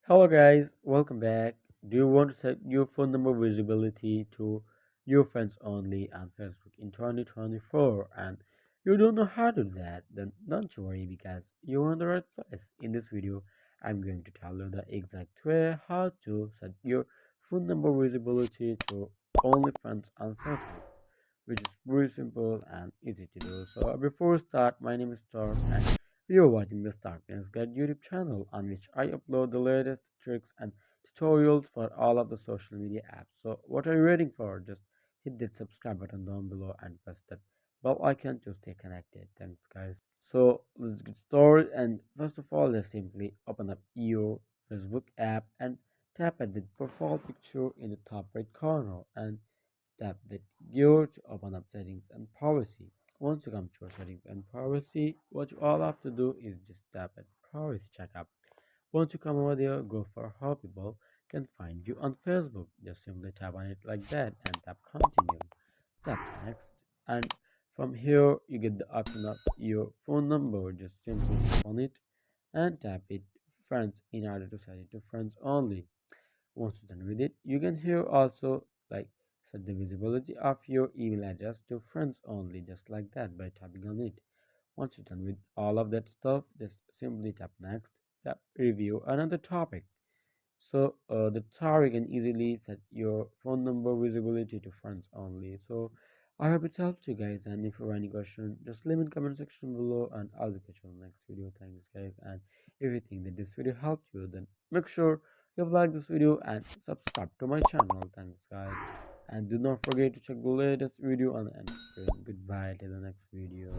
Hello guys, welcome back. Do you want to set your phone number visibility to your friends only on Facebook in 2024 and you don't know how to do that? Then don't you worry because you're in the right place. In this video, I'm going to tell you the exact way how to set your phone number visibility to only friends on Facebook, which is very simple and easy to do. So before we start, my name is Storm and you're watching the Starkness Guide YouTube channel on which I upload the latest tricks and tutorials for all of the social media apps. So what are you waiting for? Just hit that subscribe button down below and press that bell icon to stay connected. Thanks guys. So let's get started, and first of all let's simply open up your Facebook app and tap at the profile picture in the top right corner and tap that gear to open up settings and privacy. Once you come to your settings and privacy, what you all have to do is just tap at privacy checkup. Once you come over there, go for how people can find you on Facebook. Just simply tap on it like that and tap continue. Tap next, and from here you get the option of your phone number. Just simply tap on it and tap it friends in order to set it to friends only. Once you're done with it, you can here also like set the visibility of your email address to friends only, just like that by tapping on it. Once you're done with all of that stuff, just simply tap next, tap review another topic. So that's how you can easily set your phone number visibility to friends only. So I hope it helped you guys, and if you have any question, just leave in comment section below and I'll be catching you on the next video. Thanks guys, and if you think that this video helped you, then make sure you've liked this video and subscribe to my channel. Thanks guys, and do not forget to check the latest video on the end screen. Goodbye till the next video.